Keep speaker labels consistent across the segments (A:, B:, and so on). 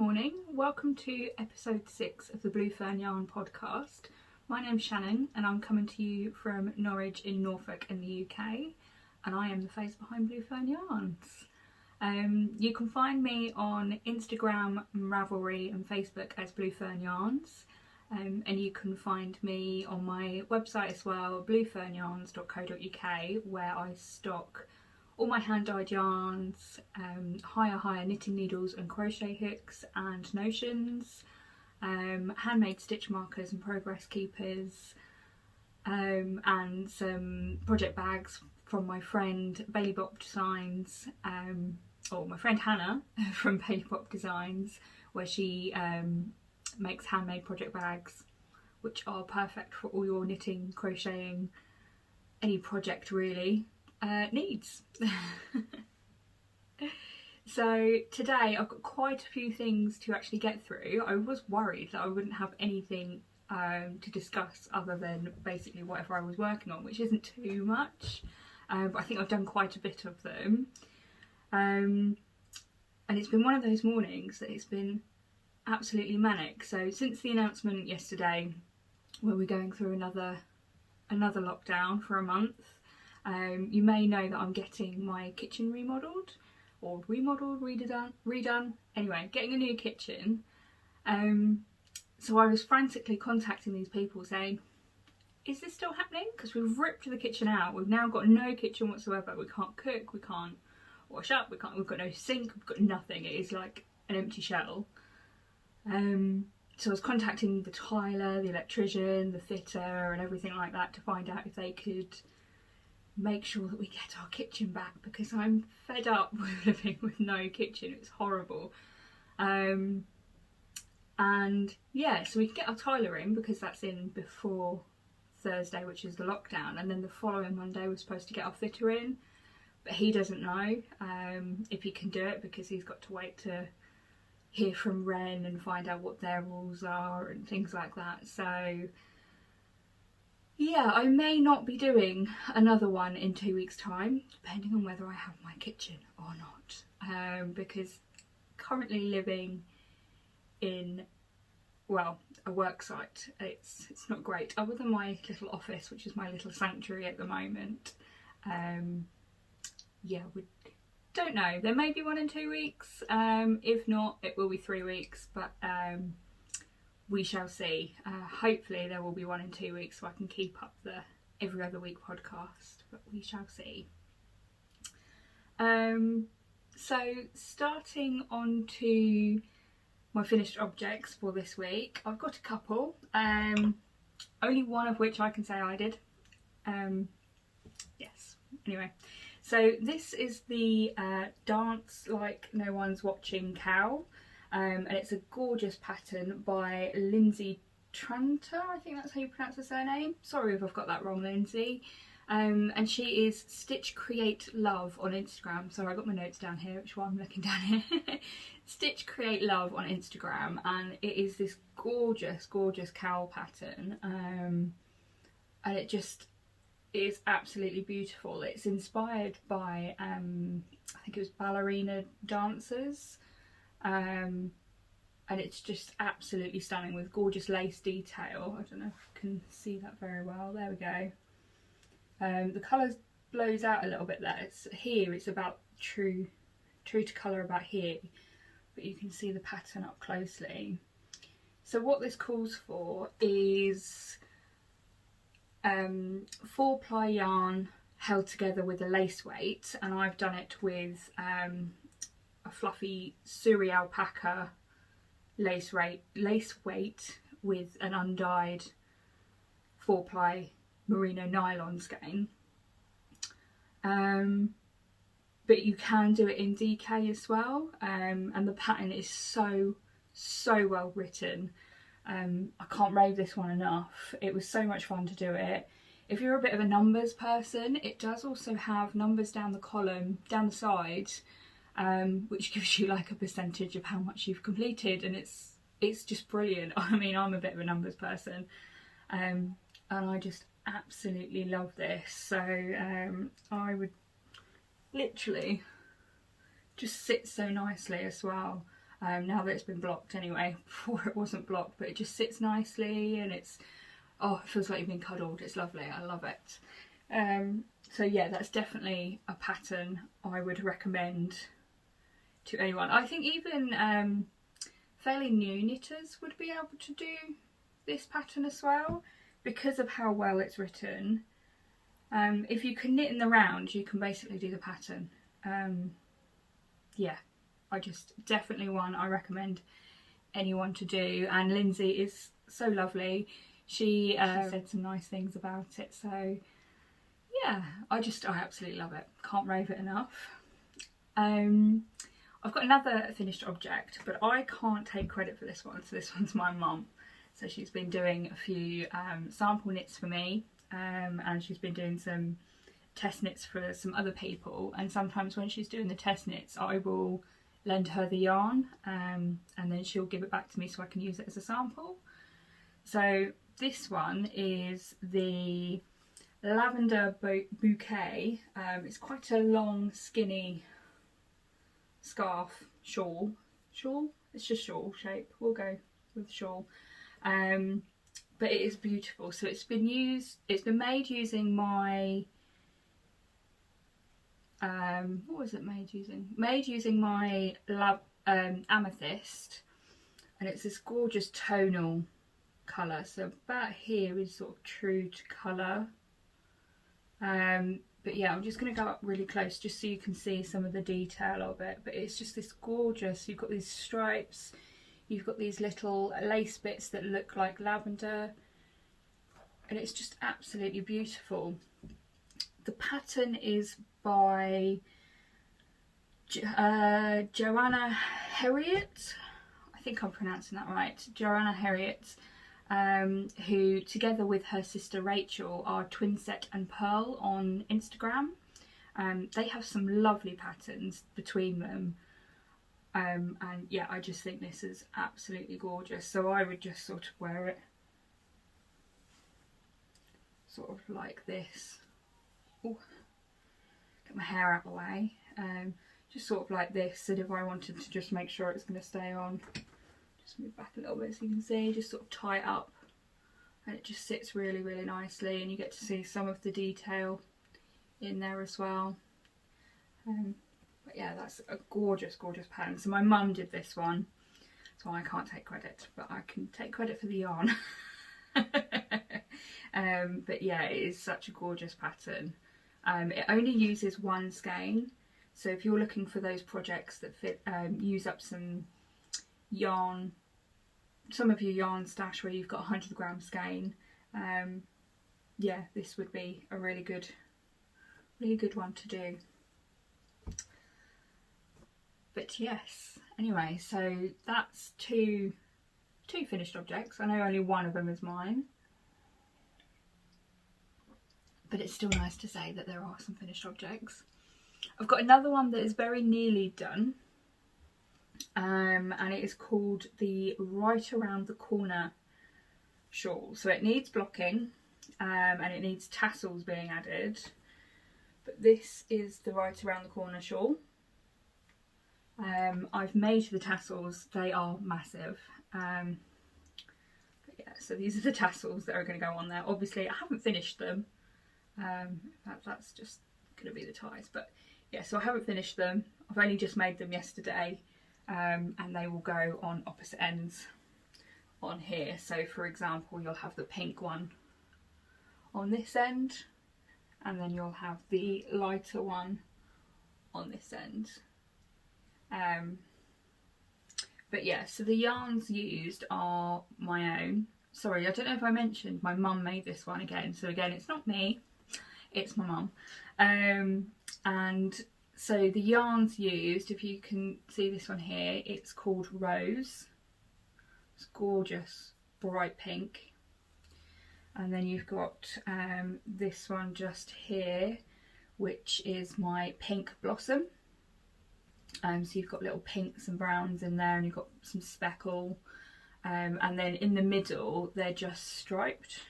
A: morning, welcome to episode 6 of the Blue Fern Yarn podcast. My name's Shannon and I'm coming to you from Norwich in Norfolk in the UK, and I am the face behind Blue Fern Yarns. You can find me on Instagram, Ravelry and Facebook as Blue Fern Yarns, and you can find me on my website as well, bluefernyarns.co.uk, where I stock all my hand-dyed yarns, higher knitting needles and crochet hooks and notions, handmade stitch markers and progress keepers, and some project bags from my friend Bailey Bop Designs, or my friend Hannah from Bailey Bop Designs, where she makes handmade project bags which are perfect for all your knitting, crocheting, any project really needs. So today I've got quite a few things to actually get through. I was worried that I wouldn't have anything to discuss other than basically whatever I was working on, which isn't too much, but I think I've done quite a bit of them, and it's been one of those mornings that it's been absolutely manic. So since the announcement yesterday where we're going through another lockdown for a month, you may know that I'm getting my kitchen redone, anyway, getting a new kitchen. So I was frantically contacting these people saying, is this still happening? Because we've ripped the kitchen out, we've now got no kitchen whatsoever, we can't cook, we can't wash up, we've got no sink, we've got nothing, it is like an empty shell. So I was contacting the tiler, the electrician, the fitter and everything like that to find out if they could make sure that we get our kitchen back, because I'm fed up with living with no kitchen. It's horrible. And yeah, so we can get our tiler in because that's in before Thursday, which is the lockdown, and then the following Monday we're supposed to get our fitter in, but he doesn't know if he can do it because he's got to wait to hear from Wren and find out what their rules are and things like that. So yeah, I may not be doing another one in 2 weeks' time, depending on whether I have my kitchen or not, because currently living in, well, a work site, it's not great, other than my little office, which is my little sanctuary at the moment. Yeah, we don't know, there may be one in 2 weeks, if not it will be 3 weeks, but we shall see. Hopefully there will be one in 2 weeks so I can keep up the every other week podcast, but we shall see. So starting on to my finished objects for this week, I've got a couple, only one of which I can say I did. Yes, anyway, so this is the Dance Like No One's Watching Cowl. And it's a gorgeous pattern by Lyndsey Tranter, I think that's how you pronounce her surname. Sorry if I've got that wrong, Lyndsey. And she is Stitch Create Love on Instagram. Sorry, I got my notes down here, which is why I'm looking down here. Stitch Create Love on Instagram, and it is this gorgeous cowl pattern, and it just is absolutely beautiful. It's inspired by I think it was ballerina dancers. And it's just absolutely stunning with gorgeous lace detail. I don't know if you can see that very well. There we go. The colour blows out a little bit there. It's about true to colour about here, but you can see the pattern up closely. So what this calls for is 4-ply yarn held together with a lace weight, and I've done it with a fluffy Suri alpaca lace weight with an undyed 4-ply merino nylon skein. But you can do it in DK as well, and the pattern is so well written. I can't rave this one enough. It was so much fun to do it. If you're a bit of a numbers person, it does also have numbers down the column, down the side, which gives you like a percentage of how much you've completed, and it's just brilliant. I mean, I'm a bit of a numbers person, and I just absolutely love this. So I would literally just sit so nicely as well. now that it's been blocked anyway. Before it wasn't blocked, but it just sits nicely, and it's, oh, it feels like you've been cuddled. It's lovely. I love it. So yeah, that's definitely a pattern I would recommend to anyone. I think even fairly new knitters would be able to do this pattern as well, because of how well it's written. If you can knit in the round, you can basically do the pattern. Yeah, definitely one I recommend anyone to do. And Lyndsey is so lovely. She said some nice things about it, so yeah, I absolutely love it. Can't rave it enough. I've got another finished object, but I can't take credit for this one, so this one's my mum. So she's been doing a few sample knits for me, and she's been doing some test knits for some other people, and sometimes when she's doing the test knits I will lend her the yarn, and then she'll give it back to me so I can use it as a sample. So this one is the Lavender Bouquet. It's quite a long skinny scarf shawl. It's just shawl shape, we'll go with shawl. But it is beautiful. So it's been made using my what was it made using? Made using my Amethyst, and it's this gorgeous tonal colour. So about here is sort of true to colour. But yeah, I'm just going to go up really close just so you can see some of the detail of it. But it's just this gorgeous, you've got these stripes, you've got these little lace bits that look like lavender, and it's just absolutely beautiful. The pattern is by Joanna Harriet, I think I'm pronouncing that right, Joanna Harriet, who together with her sister Rachel are Twinset and Pearl on Instagram. They have some lovely patterns between them, and yeah, I just think this is absolutely gorgeous. So I would just sort of wear it sort of like this. Ooh, get my hair out of the way. Just sort of like this, and if I wanted to just make sure it's going to stay on, just move back a little bit so you can see, just sort of tie it up, and it just sits really, really nicely, and you get to see some of the detail in there as well. But yeah, that's a gorgeous, gorgeous pattern. So my mum did this one, so I can't take credit, but I can take credit for the yarn. But yeah, it is such a gorgeous pattern. It only uses one skein, so if you're looking for those projects that use up some yarn, some of your yarn stash where you've got 100 gram skein, yeah, this would be a really good one to do. But yes, anyway, so that's two finished objects. I know only one of them is mine, but it's still nice to say that there are some finished objects. I've got another one that is very nearly done, and it is called the Right Around the Corner shawl. So it needs blocking, and it needs tassels being added, but this is the Right Around the Corner shawl. I've made the tassels, they are massive. But yeah, so these are the tassels that are going to go on there. Obviously I haven't finished them, that's just going to be the ties, but yeah, so I haven't finished them. I've only just made them yesterday, and they will go on opposite ends on here. So for example, you'll have the pink one on this end, and then you'll have the lighter one on this end. But yeah, so the yarns used are my own. Sorry, I don't know if I mentioned my mum made this one again. So again, it's not me, it's my mum. And so the yarns used, if you can see this one here, it's called Rose. It's gorgeous, bright pink. And then you've got this one just here, which is my Pink Blossom. So you've got little pinks and browns in there, and you've got some speckle, and then in the middle they're just striped,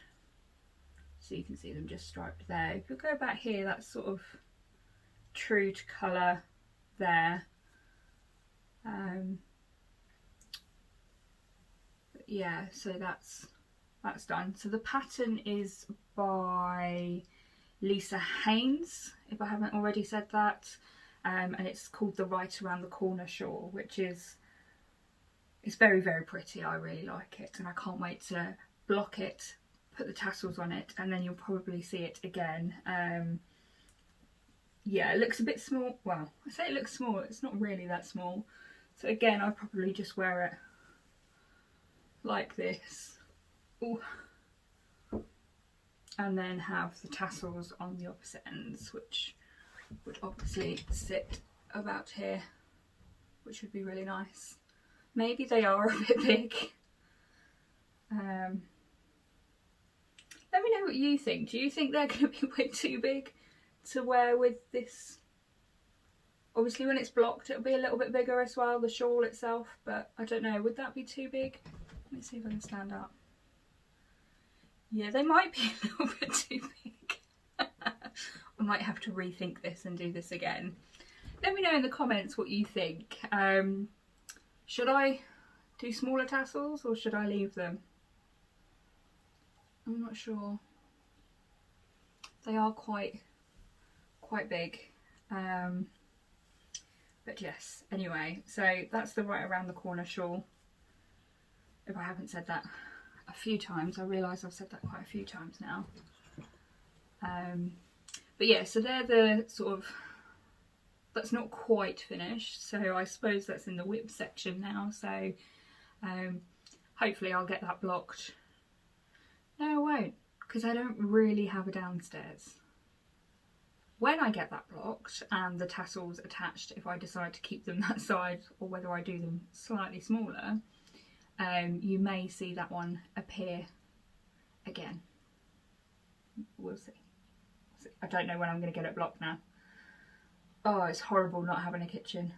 A: so you can see them just striped there. If you go back here, that's sort of true to colour there, and yeah, so that's done. So the pattern is by Lisa Haynes, if I haven't already said that, and it's called the Right Around the Corner Shawl, which is, it's very, very pretty. I really like it, and I can't wait to block it, put the tassels on it, and then you'll probably see it again. Yeah, it looks a bit small. Well, I say it looks small, it's not really that small. So again, I'll probably just wear it like this. Ooh. And then have the tassels on the opposite ends, which would obviously sit about here, which would be really nice. Maybe they are a bit big. Let me know what you think. Do you think they're going to be way too big to wear with this? Obviously when it's blocked it'll be a little bit bigger as well, the shawl itself, but I don't know, would that be too big? Let me see if I can stand up. Yeah, they might be a little bit too big. I might have to rethink this and do this again. Let me know in the comments what you think. Should I do smaller tassels or should I leave them? I'm not sure. They are quite big. But yes, anyway, so that's the Right Around the Corner shawl. If I haven't said that a few times, I realise I've said that quite a few times now. But yeah, so they're the sort of, that's not quite finished, so I suppose that's in the whip section now, so hopefully I'll get that blocked. No, I won't, because I don't really have a downstairs. When I get that blocked and the tassels attached, if I decide to keep them that side or whether I do them slightly smaller, you may see that one appear again. We'll see. I don't know when I'm going to get it blocked now. Oh, it's horrible not having a kitchen.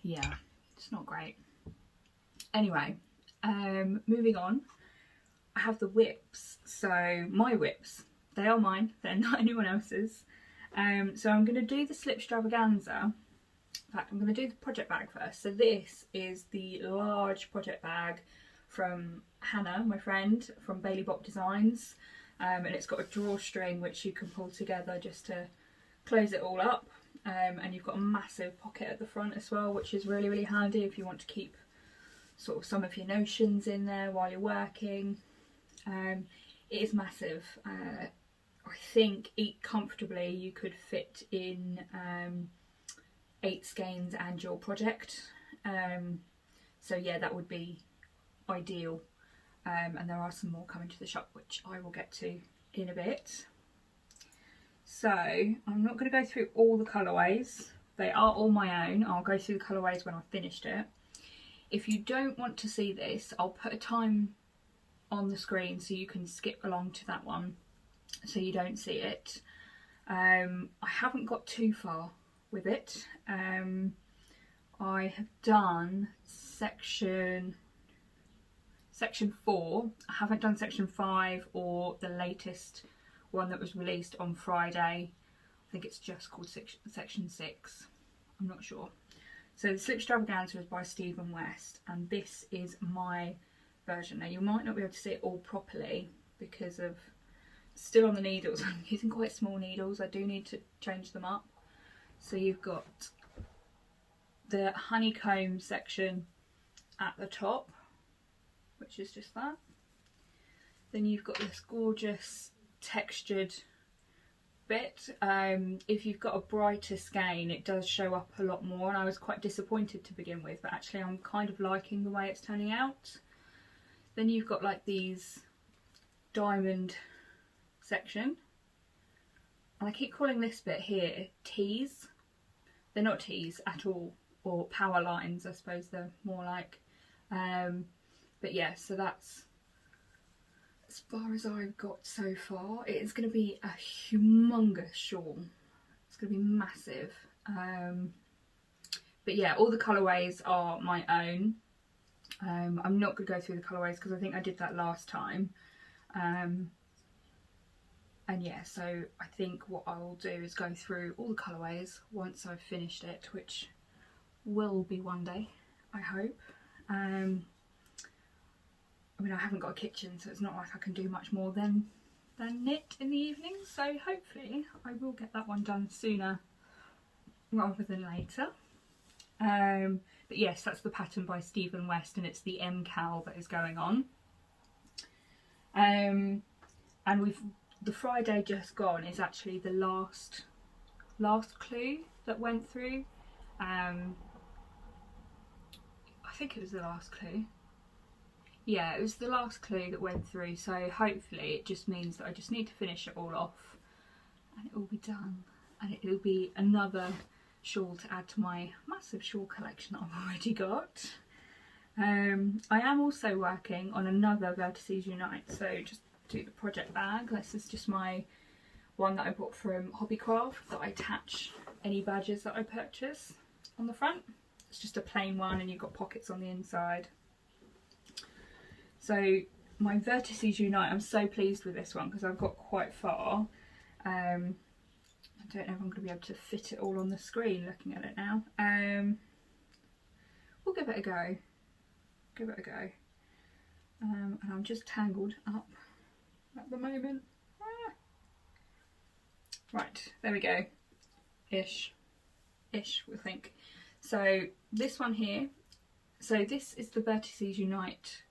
A: Yeah, it's not great. Anyway, moving on. I have the whips. So my whips, they are mine. They're not anyone else's. So I'm going to do the Slipstravaganza. In fact, I'm going to do the project bag first. So this is the large project bag from Hannah, my friend, from Bailey Bop Designs. And it's got a drawstring which you can pull together just to close it all up. And you've got a massive pocket at the front as well, which is really, really handy if you want to keep sort of some of your notions in there while you're working. It is massive. I think comfortably you could fit in 8 skeins and your project. So yeah, that would be ideal. And there are some more coming to the shop, which I will get to in a bit. So I'm not going to go through all the colourways. They are all my own. I'll go through the colourways when I've finished it. If you don't want to see this, I'll put a time on the screen so you can skip along to that one so you don't see it. I haven't got too far with it. I have done section 4. I haven't done section 5 or the latest one that was released on Friday. I think it's just called section 6. I'm not sure. So the Slipstravaganza is by Stephen West, and this is my version. Now you might not be able to see it all properly because of still on the needles. I'm using quite small needles. I do need to change them up. So you've got the honeycomb section at the top, which is just that. Then you've got this gorgeous textured bit. If you've got a brighter skein, it does show up a lot more, and I was quite disappointed to begin with, but actually I'm kind of liking the way it's turning out. Then you've got like these diamond section, and I keep calling this bit here tees. They're not tees at all, or power lines I suppose they're more like. But yeah, so that's as far as I've got so far. It is going to be a humongous shawl. It's going to be massive. But yeah, all the colourways are my own. I'm not going to go through the colourways because I think I did that last time. And yeah, so I think what I will do is go through all the colourways once I've finished it, which will be one day. I hope. I mean, I haven't got a kitchen, so it's not like I can do much more than knit in the evening, so hopefully I will get that one done sooner rather than later. But yes, that's the pattern by Stephen West, and it's the M cowl that is going on. And the Friday just gone is actually the last clue that went through. I think it was the last clue. Yeah, it was the last clue that went through, so hopefully it just means that I just need to finish it all off and it will be done, and it will be another shawl to add to my massive shawl collection that I've already got. I am also working on another Vertices Unite, so just do the project bag. This is just my one that I bought from HobbyCraft that I attach any badges that I purchase on the front. It's just a plain one and you've got pockets on the inside. So my Vertices Unite, I'm so pleased with this one because I've got quite far. I don't know if I'm going to be able to fit it all on the screen looking at it now. We'll give it a go. Give it a go. And I'm just tangled up at the moment. Ah. Right, there we go. Ish, we think. So this one here, so this is the Vertices Unite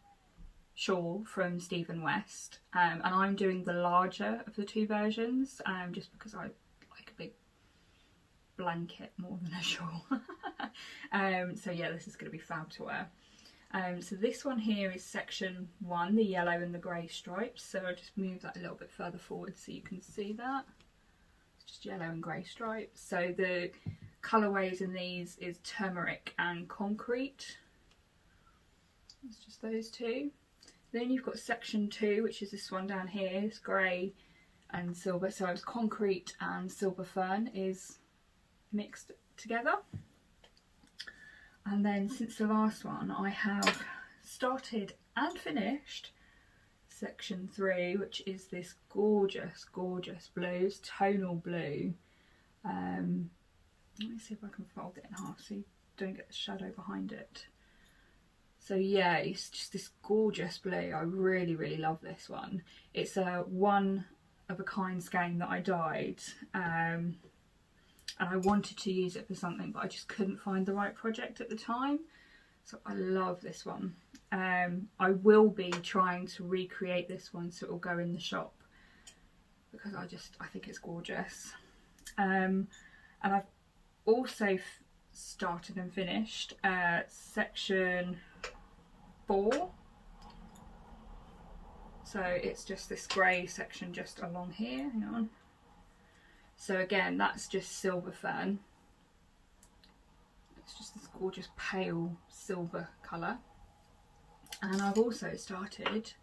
A: shawl from Stephen West, and I'm doing the larger of the two versions, just because I like a big blanket more than a shawl. So yeah, this is going to be fab to wear. So this one here is section 1, the yellow and the grey stripes, so I'll just move that a little bit further forward so you can see that. It's just yellow and grey stripes. So the colourways in these is turmeric and concrete. It's just those two. Then you've got section 2, which is this one down here. It's grey and silver, so it's concrete and silver fern is mixed together. And then since the last one, I have started and finished section 3, which is this gorgeous, gorgeous blue. It's tonal blue. Let me see if I can fold it in half so you don't get the shadow behind it. So yeah, it's just this gorgeous blue. I really, really love this one. It's a one of a kind skein that I dyed. And I wanted to use it for something, but I just couldn't find the right project at the time. So I love this one. I will be trying to recreate this one so it will go in the shop because I think it's gorgeous. And I've also started and finished section 4. So it's just this grey section just along here. Hang on. So again, that's just Silver Fern. It's just this gorgeous pale silver colour. And I've also started,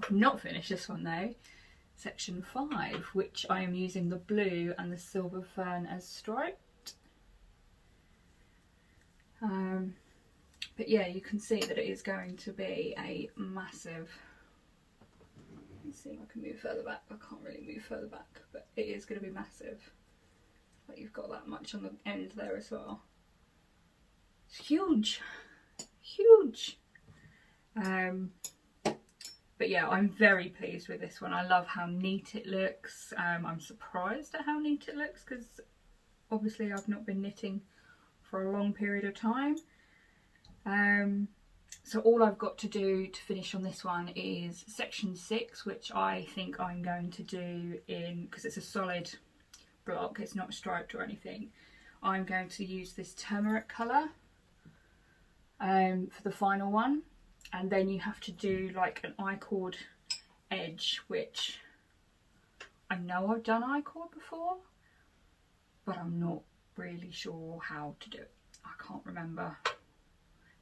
A: I've not finished this one though, section 5, which I am using the blue and the Silver Fern as striped. But yeah, you can see that it is going to be a massive, let's see if I can move further back. I can't really move further back, but it is going to be massive. Like you've got that much on the end there as well. It's huge, huge. But yeah, I'm very pleased with this one. I love how neat it looks. I'm surprised at how neat it looks because obviously I've not been knitting for a long period of time. So all I've got to do to finish on this one is section 6, which I think I'm going to do in, because it's a solid block, it's not striped or anything, I'm going to use this turmeric colour for the final one. And then you have to do like an I-cord edge, which I know I've done I-cord before, but I'm not really sure how to do it. I can't remember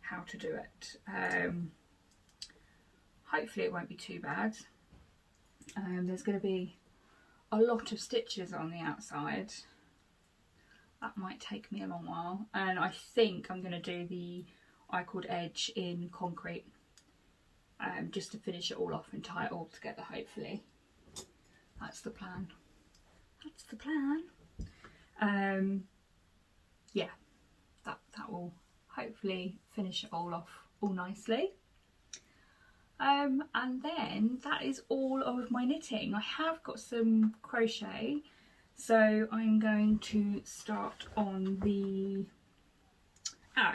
A: how to do it. Hopefully it won't be too bad. There's going to be a lot of stitches on the outside. That might take me a long while, and I think I'm going to do the I-cord edge in concrete, just to finish it all off and tie it all together, hopefully. That's the plan. That's the plan. Yeah, that will hopefully finish it all off all nicely. And then that is all of my knitting. I have got some crochet, so I'm going to start on the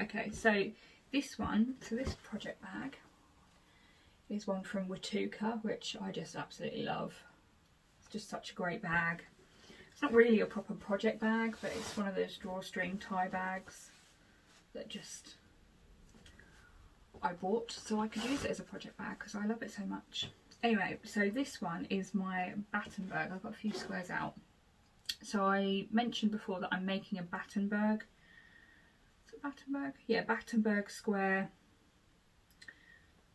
A: okay, so this project bag is one from Watuka, which I just absolutely love. It's just such a great bag. It's not really a proper project bag, but it's one of those drawstring tie bags that just I bought so I could use it as a project bag because I love it so much. Anyway, so this one is my Battenberg. I've got a few squares out. So I mentioned before that I'm making a Battenberg. Is it Battenberg? Yeah, Battenberg square.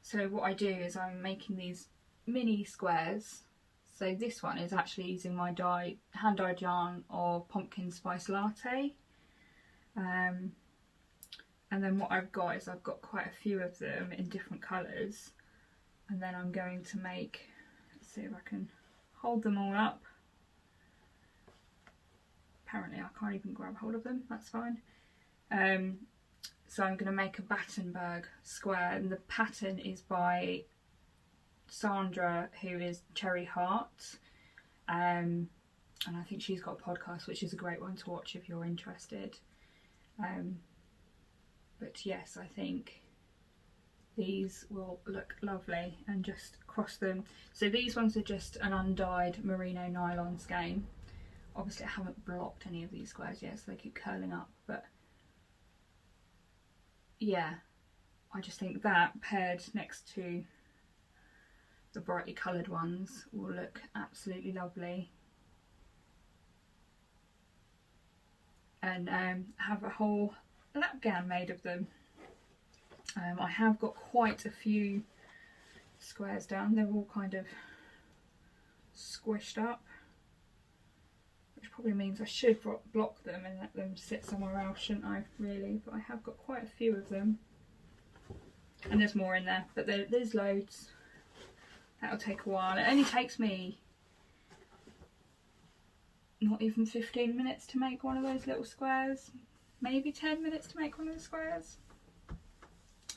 A: So what I do is I'm making these mini squares. So this one is actually using my hand-dyed yarn of Pumpkin Spice Latte. And then what I've got is I've got quite a few of them in different colours, and then I'm going to make, let's see if I can hold them all up. Apparently I can't even grab hold of them, that's fine. So I'm going to make a Battenberg square, and the pattern is by Sandra, who is Cherry Heart, and I think she's got a podcast which is a great one to watch if you're interested. But yes, I think these will look lovely, and just cross them. So these ones are just an undyed merino nylon skein. Obviously I haven't blocked any of these squares yet, so they keep curling up, but yeah, I just think that paired next to the brightly coloured ones will look absolutely lovely. And have a whole lap gown made of them. I have got quite a few squares down. They're all kind of squished up, which probably means I should block them and let them sit somewhere else, shouldn't I, really? But I have got quite a few of them, and there's more in there, but there's loads. That'll take a while. It only takes me not even 15 minutes to make one of those little squares. Maybe 10 minutes to make one of the squares.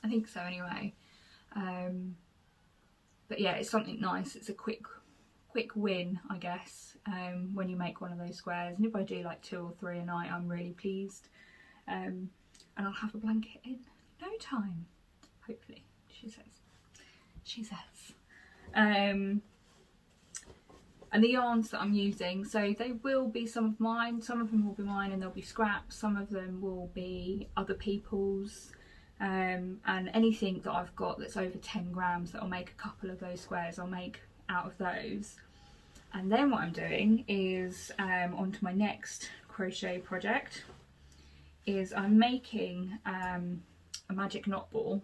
A: I think so anyway. But yeah, it's something nice. It's a quick win, I guess, when you make one of those squares. And if I do like 2 or 3 a night, I'm really pleased. And I'll have a blanket in no time, hopefully, she says. She says. And the yarns that I'm using, so they will be some of mine, some of them will be mine and they'll be scraps, some of them will be other people's, and anything that I've got that's over 10 grams that I'll make a couple of those squares, I'll make out of those. And then what I'm doing is, onto my next crochet project, is I'm making a magic knot ball,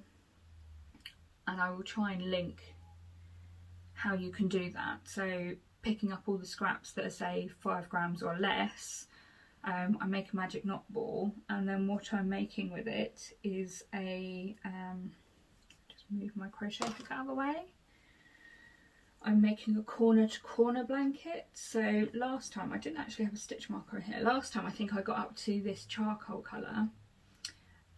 A: and I will try and link how you can do that. So picking up all the scraps that are say 5 grams or less, I make a magic knot ball, and then what I'm making with it is a, just move my crochet hook out of the way, I'm making a corner to corner blanket. So last time I didn't actually have a stitch marker in here. Last time I think I got up to this charcoal colour,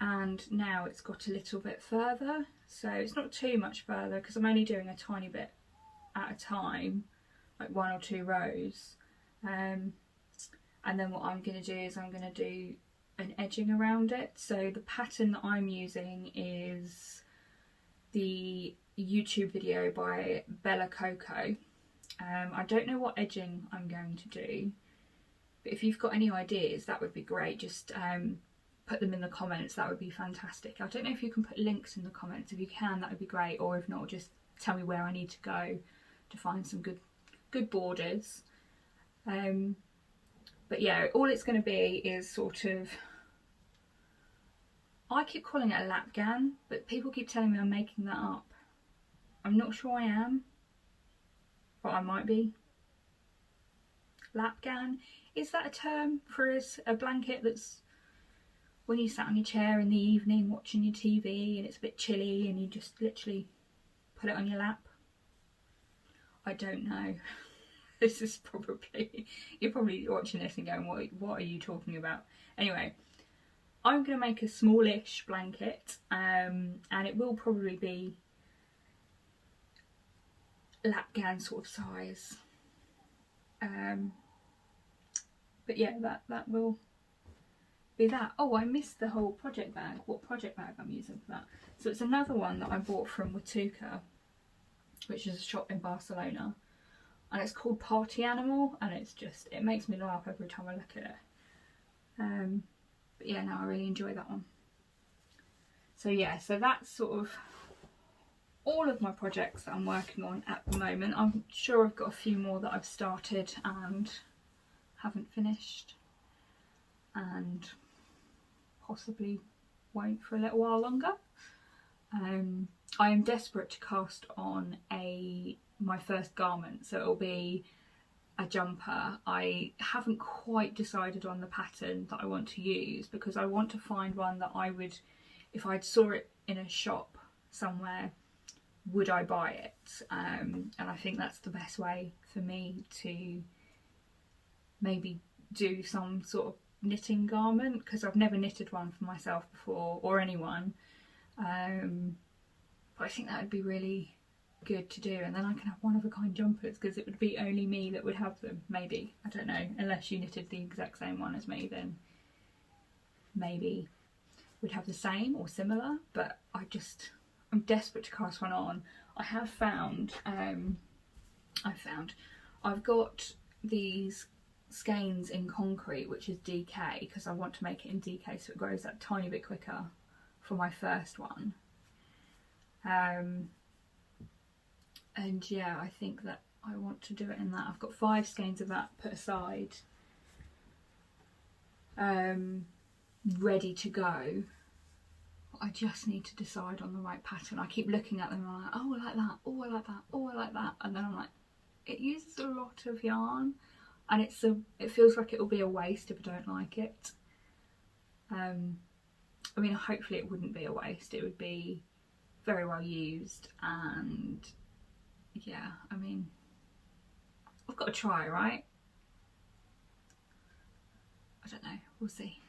A: and now it's got a little bit further, so it's not too much further because I'm only doing a tiny bit at a time, like 1 or 2 rows, and then what I'm going to do is I'm going to do an edging around it. So the pattern that I'm using is the YouTube video by Bella Coco. I don't know what edging I'm going to do, but if you've got any ideas that would be great. Just put them in the comments, that would be fantastic. I don't know if you can put links in the comments. If you can, that would be great, or if not, just tell me where I need to go to find some good borders. But yeah, all it's going to be is sort of, I keep calling it a lap gown, but people keep telling me I'm making that up. I'm not sure I am, but I might be. Lap gown, is that a term for a blanket that's when you sat on your chair in the evening watching your TV and it's a bit chilly and you just literally put it on your lap? I don't know. This is probably, you're probably watching this and going, what are you talking about? Anyway, I'm going to make a smallish blanket, and it will probably be lap gown sort of size. But yeah, that will be that. Oh, I missed the whole project bag. What project bag I'm using for that? So it's another one that I bought from Watuka, which is a shop in Barcelona, and it's called Party Animal, and it's just, it makes me laugh every time I look at it. But yeah, no, I really enjoy that one. So yeah, so that's sort of all of my projects that I'm working on at the moment. I'm sure I've got a few more that I've started and haven't finished, and possibly won't for a little while longer. I am desperate to cast on my first garment, so it'll be a jumper. I haven't quite decided on the pattern that I want to use, because I want to find one that I would, if I saw it in a shop somewhere, would I buy it? And I think that's the best way for me to maybe do some sort of knitting garment, because I've never knitted one for myself before, or anyone. But I think that would be really good to do, and then I can have one of a kind jumpers, because it would be only me that would have them, maybe. I don't know, unless you knitted the exact same one as me, then maybe we'd have the same or similar. But I'm desperate to cast one on. I've got these skeins in concrete, which is DK, because I want to make it in DK so it grows that tiny bit quicker for my first one. And yeah, I think that I want to do it in that. I've got 5 skeins of that put aside, ready to go. I just need to decide on the right pattern. I keep looking at them and I'm like, oh, I like that, oh, I like that, oh, I like that. And then I'm like, it uses a lot of yarn, and it feels like it'll be a waste if I don't like it. I mean, hopefully it wouldn't be a waste. It would be very well used, and yeah, I mean, I've got to try, right? I don't know, we'll see.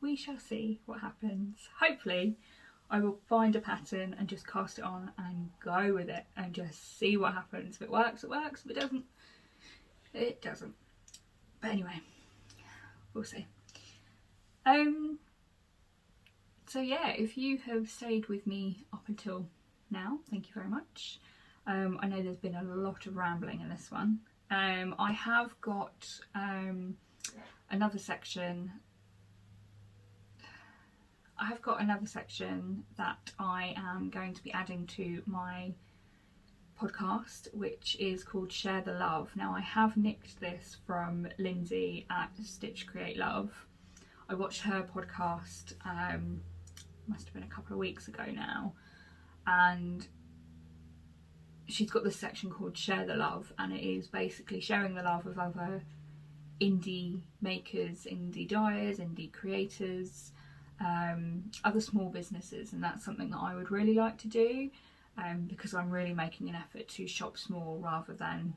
A: We shall see what happens. Hopefully I will find a pattern and just cast it on and go with it and just see what happens. If it works, it works. If it doesn't, it doesn't. But anyway, we'll see. So yeah, if you have stayed with me up until now, thank you very much. I know there's been a lot of rambling in this one. I have got another section. I have got another section that I am going to be adding to my podcast, which is called Share the Love. Now, I have nicked this from Lyndsey at Stitch Create Love. I watched her podcast, must have been a couple of weeks ago now, and she's got this section called Share the Love, and it is basically sharing the love of other indie makers, indie dyers, indie creators, other small businesses, and that's something that I would really like to do, because I'm really making an effort to shop small rather than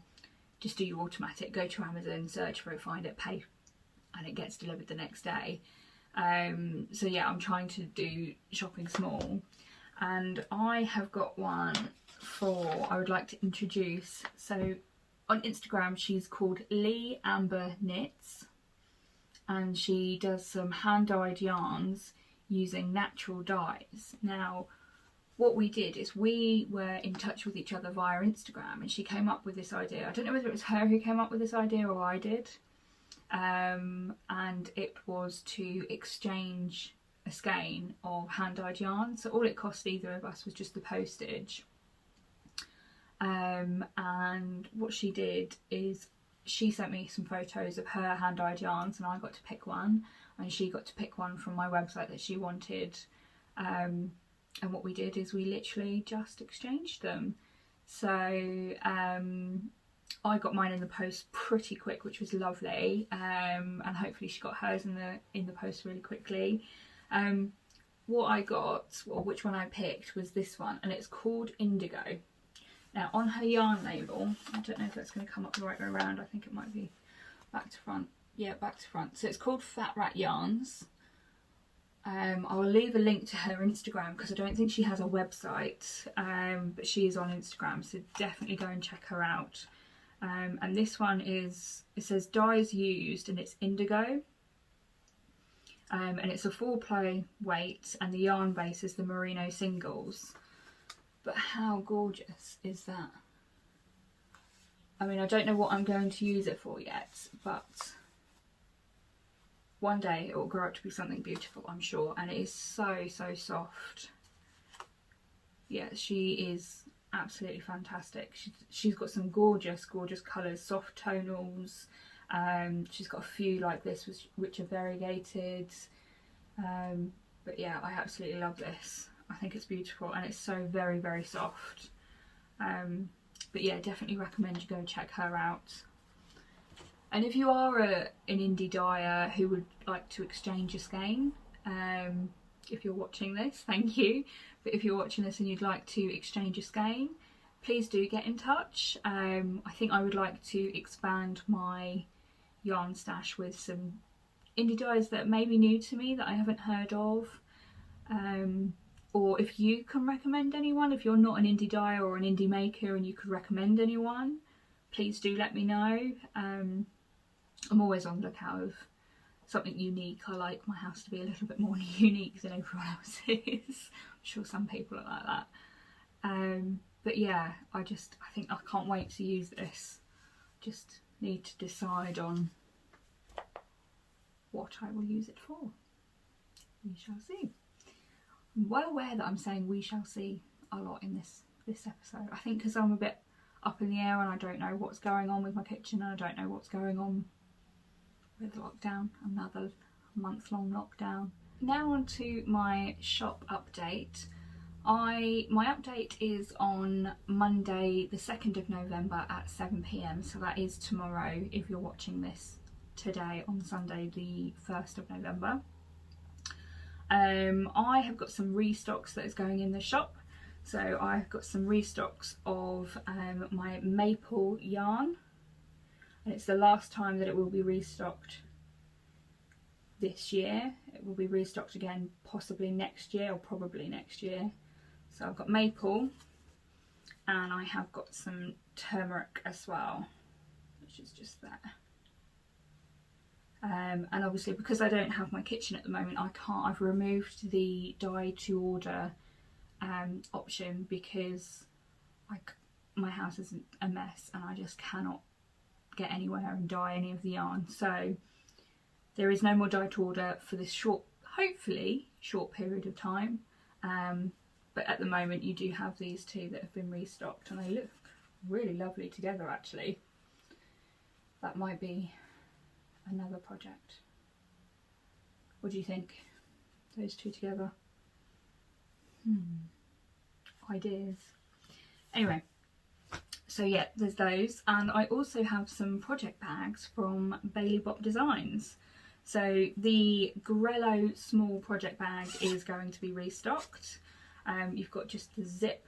A: just do your automatic, go to Amazon, search for it, find it, pay, and it gets delivered the next day. So yeah, I'm trying to do shopping small, and I have got one I would like to introduce. So on Instagram she's called Lee Amber Knits, and she does some hand-dyed yarns using natural dyes. Now, what we did is we were in touch with each other via Instagram, and she came up with this idea. I don't know whether it was her who came up with this idea or I did. And it was to exchange a skein of hand-dyed yarn. So all it cost either of us was just the postage. And what she did is she sent me some photos of her hand-dyed yarns, and I got to pick one, and she got to pick one from my website that she wanted. And what we did is we literally just exchanged them. So I got mine in the post pretty quick, which was lovely, and hopefully she got hers in the post really quickly. What I got, or which one I picked, was this one, and it's called Indigo. Now, on her yarn label, I don't know if that's going to come up the right way around. I think it might be back to front. Yeah, back to front. So it's called Fat Rat Yarns. I will leave a link to her Instagram because I don't think she has a website, but she is on Instagram, so definitely go and check her out. And this one is, it says dyes used, and it's indigo. And it's a 4-ply weight, and the yarn base is the merino singles. But how gorgeous is that? I mean, I don't know what I'm going to use it for yet, but one day it will grow up to be something beautiful, I'm sure. And it is so, so soft. Yeah, she is absolutely fantastic. She's got some gorgeous, gorgeous colours, soft tonals. She's got a few like this which are variegated. But yeah, I absolutely love this. I think it's beautiful, and it's so very, very soft. But yeah, definitely recommend you go check her out. And if you are an indie dyer who would like to exchange a skein, if you're watching this, thank you. But if you're watching this and you'd like to exchange a skein, please do get in touch. I think I would like to expand my yarn stash with some indie dyers that may be new to me that I haven't heard of. Or if you can recommend anyone, if you're not an indie dyer or an indie maker and you could recommend anyone, please do let me know. I'm always on the lookout of something unique. I like my house to be a little bit more unique than everyone else's. I'm sure some people are like that. But yeah, I think I can't wait to use this. Just need to decide on what I will use it for. We shall see. I'm well aware that I'm saying we shall see a lot in this episode. I think because I'm a bit up in the air and I don't know what's going on with my kitchen, and I don't know what's going on with lockdown, another month-long lockdown. Now on to my shop update. My update is on Monday the 2nd of November at 7 PM, so that is tomorrow if you're watching this today on Sunday the 1st of November. I have got some restocks that is going in the shop. So I've got some restocks of my maple yarn, and it's the last time that it will be restocked this year. It will be restocked again possibly next year, or probably next year. So I've got maple, and I have got some turmeric as well, which is just there. And obviously because I don't have my kitchen at the moment, I've removed the dye to order option because my house is a mess and I just cannot get anywhere and dye any of the yarn. So there is no more dye to order for this hopefully short period of time. But at the moment you do have these two that have been restocked, and they look really lovely together actually. That might be another project. What do you think? Those two together? Ideas. Anyway, so yeah, there's those, and I also have some project bags from Bailey Bop Designs. So the Grello small project bag is going to be restocked. You've got just the zip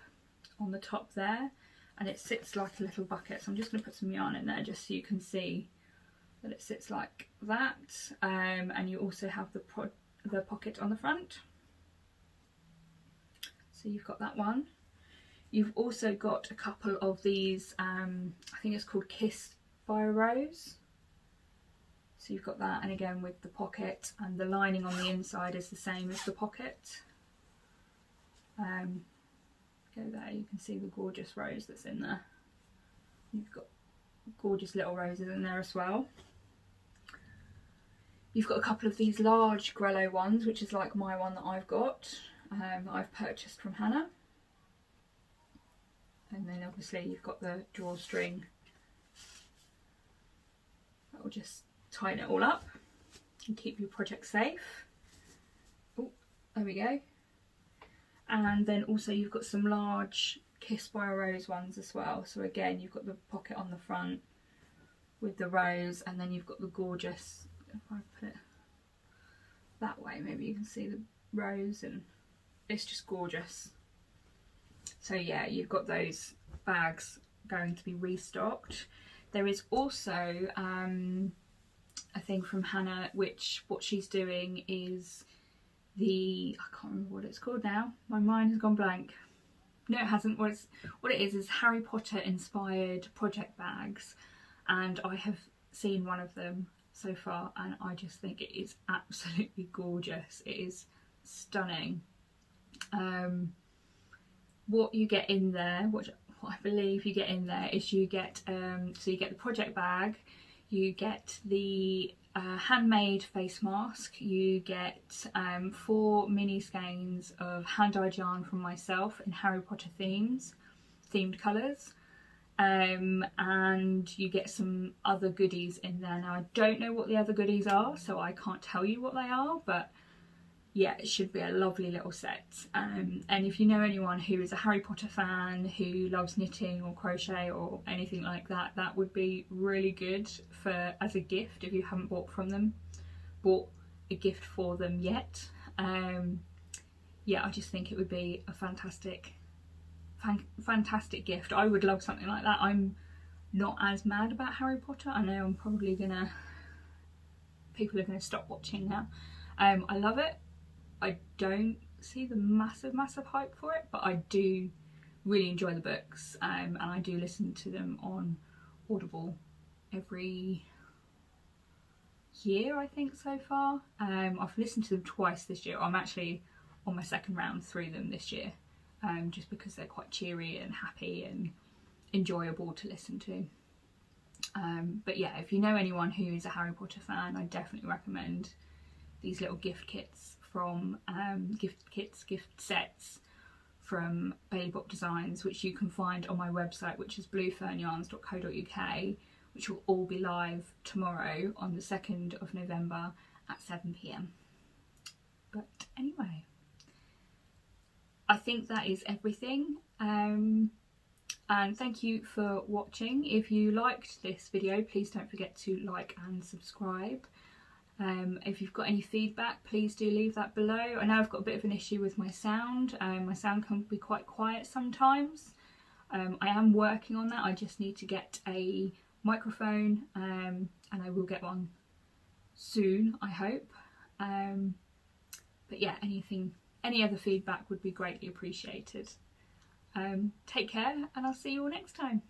A: on the top there, and it sits like a little bucket. So I'm just going to put some yarn in there just so you can see that it sits like that, and you also have the pocket on the front. So you've got that one. You've also got a couple of these, I think it's called Kiss by a Rose. So you've got that, and again with the pocket, and the lining on the inside is the same as the pocket. Go there, you can see the gorgeous rose that's in there. You've got gorgeous little roses in there as well. You've got a couple of these large Grello ones, which is like my one that I've got, that I've purchased from Hannah. And then obviously you've got the drawstring that will just tighten it all up and keep your project safe. Oh, there we go. And then also you've got some large Kiss by a Rose ones as well. So again, you've got the pocket on the front with the rose, and then you've got the gorgeous, if I put it that way, maybe you can see the rose, and it's just gorgeous. So yeah, you've got those bags going to be restocked. There is also a thing from Hannah, which what she's doing is I can't remember what it's called now, my mind has gone blank. No, it hasn't. What it is Harry Potter inspired project bags, and I have seen one of them so far and I just think it is absolutely gorgeous. It is stunning. What you get in there, what I believe you get in there is you get so you get the project bag, you get the handmade face mask, you get 4 mini skeins of hand-dyed yarn from myself in Harry Potter themed colours, and you get some other goodies in there. Now I don't know what the other goodies are, so I can't tell you what they are, but yeah, it should be a lovely little set. And if you know anyone who is a Harry Potter fan, who loves knitting or crochet or anything like that, that would be really good for as a gift if you haven't bought a gift for them yet. Yeah, I just think it would be a fantastic gift. I would love something like that. I'm not as mad about Harry Potter. I know I'm probably people are gonna stop watching now. I love it. I don't see the massive hype for it, but I do really enjoy the books, and I do listen to them on Audible every year, I think, so far. I've listened to them twice this year. I'm actually on my second round through them this year, just because they're quite cheery and happy and enjoyable to listen to. But yeah, if you know anyone who is a Harry Potter fan, I definitely recommend these little gift kits from gift sets from Bailey Bop Designs, which you can find on my website, which is bluefernyarns.co.uk, which will all be live tomorrow on the 2nd of November at 7 p.m. But anyway, I think that is everything. And thank you for watching. If you liked this video, please don't forget to like and subscribe. If you've got any feedback, please do leave that below. I know I've got a bit of an issue with my sound. My sound can be quite quiet sometimes. I am working on that. I just need to get a microphone, and I will get one soon, I hope. But yeah, any other feedback would be greatly appreciated. Take care, and I'll see you all next time.